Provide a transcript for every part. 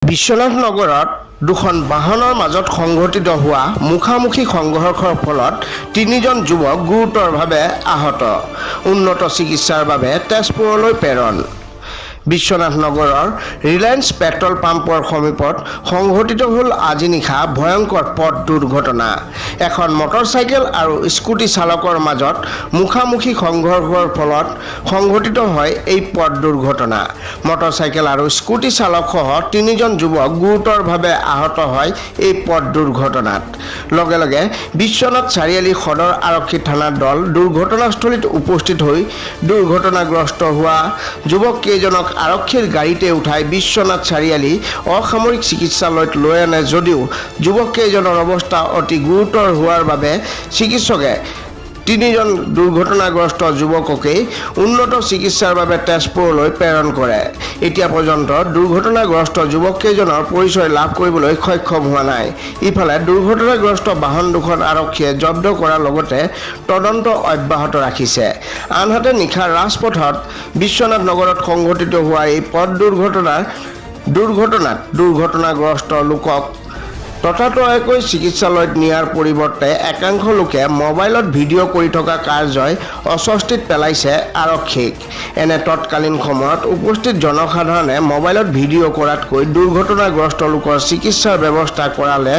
বিশ্বনাথ নগৰত দুখন বাহনৰ মাজত সংঘটিত হোৱা মুখামুখি সংঘৰ্ষৰ ফলত তিনিজন যুৱক গুৰুতৰভাৱে আহত। উন্নত চিকিৎসাৰ বাবে তেজপুৰলৈ প্ৰেৰণ। বিশ্বনাথ নগৰৰ ৰিলায়েন্স পেট্ৰল পাম্পৰ সমীপত সংঘটিত হ'ল আজি নিশা ভয়ংকৰ পথ দুৰ্ঘটনা। এখন মটৰচাইকেল আৰু স্কুটি চালকৰ মাজত মুখামুখি সংঘৰ্ষৰ ফলত সংঘটিত হয় এই পথ দুৰ্ঘটনা। মটৰচাইকেল আৰু স্কুটি চালকসহ তিনিজন যুৱক গুৰুতৰভাৱে আহত হয় এই পথ দুৰ্ঘটনাত। লগে লগে বিশ্বনাথ চাৰিআলি সদৰ আৰক্ষী থানাৰ দল দুৰ্ঘটনাস্থলীত উপস্থিত হৈ দুৰ্ঘটনাগ্ৰস্ত হোৱা যুৱক কেইজনক আৰক্ষীৰ গাড়ীতে উঠাই বিশ্বনাথ চাৰিআলি অসামৰিক চিকিৎসালয়ত লৈ আনে যদিও যুৱককেইজনৰ অৱস্থা অতি গুৰুতৰ হোৱাৰ বাবে চিকিৎসকে তিনিজন দুৰ্ঘটনাগ্ৰস্ত যুৱককেই উন্নত চিকিৎসাৰ বাবে তেজপুৰলৈ প্ৰেৰণ কৰে। এতিয়া পৰ্যন্ত দুৰ্ঘটনাগ্ৰস্ত যুৱককেইজনৰ পৰিচয় লাভ কৰিবলৈ সক্ষম হোৱা নাই। ইফালে দুৰ্ঘটনাগ্ৰস্ত বাহন দুখন আৰক্ষীয়ে জব্দ কৰাৰ লগতে তদন্ত অব্যাহত ৰাখিছে। আনহাতে নিশা ৰাজপথত বিশ্বনাথ নগৰত সংঘটিত হোৱা এই পথ দুৰ্ঘটনাগ্ৰস্ত লোকক ততাতৈয়াকৈ চিকিৎসালয়ত নিয়াৰ পৰিৱৰ্তে একাংশ লোকে মোবাইলত ভিডিঅ' কৰি থকা কাৰ্যই অস্বস্তিত পেলাইছে আৰক্ষীক। এনে তৎকালীন সময়ত উপস্থিত জনসাধাৰণে মোবাইলত ভিডিঅ' কৰাতকৈ দুৰ্ঘটনাগ্ৰস্ত লোকৰ চিকিৎসাৰ ব্যৱস্থা কৰালে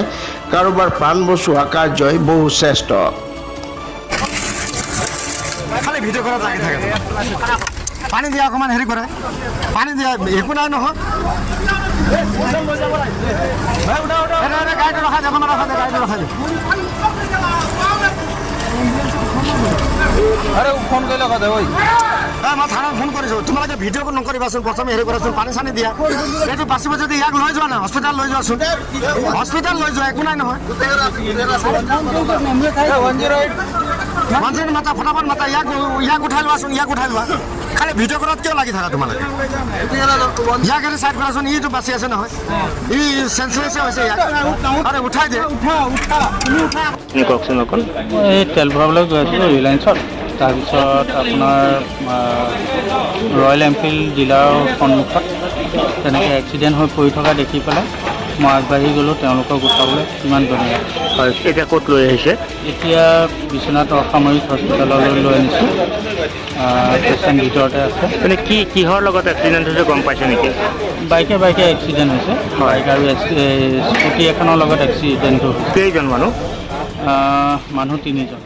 কাৰোবাৰ প্ৰাণ বচোৱা কাৰ্যই বহু শ্ৰেষ্ঠ। পানী দিয়া অকণমান হেৰি কৰে, পানী দিয়া একো নাই নহয়। গাড়ীটো ৰখা যাব, গাড়ীটো ৰখা যাব। ফোন কৰিলে কথা ঐ মই থানাত ফোন কৰিছোঁ। তোমালোকে ভিডিঅ' নকৰিবাচোন, প্ৰথমে হেৰি কৰাচোন, পানী চানী দিয়া। এইটো বাচিব যদি ইয়াক লৈ যোৱা না, হস্পিটেল লৈ যোৱাচোন, হস্পিটেল লৈ যোৱা, একো নাই নহয়। 108 মাতা, ফটাফট মাতা, ইয়াক উঠাই লোৱাচোন, ইয়াক উঠাই লোৱা। খালি ভিডিঅ' কৰাত কিয় লাগি থাকা তোমালোকে? ইয়াক এৰি চাইড কৰাচোন, ইটো বাচি আছে নহয়, ই চেঞ্চলেছে হৈছে, ইয়াক আৰে উঠাই দিয়ে। কওকচোন অকণ। এই তেল ভৰাবলৈ গৈ আছিলোঁ ৰিলায়েন্সত। তাৰপিছত আপোনাৰ ৰয়েল এনফিল্ড ডিলাৰৰ সন্মুখত তেনেকৈ এক্সিডেণ্ট হৈ পৰি থকা দেখি পেলাই মই আগবাঢ়ি গ'লোঁ তেওঁলোকক উঠাবলৈ। কিমান ধুনীয়া। হয়, এতিয়া ক'ত লৈ আহিছে? এতিয়া বিশ্বনাথ অসামৰিক হস্পিটেললৈ লৈ আনিছোঁ। পেচেণ্ট ভিতৰতে আছে। মানে কিহৰ লগত এক্সিডেণ্ট হৈছে গম পাইছে নেকি? বাইকে এক্সিডেণ্ট হৈছে। বাইক আৰু স্কুটি এখনৰ লগত এক্সিডেণ্টটো হৈছে। কেইজন মানুহ? মানুহ তিনিজন।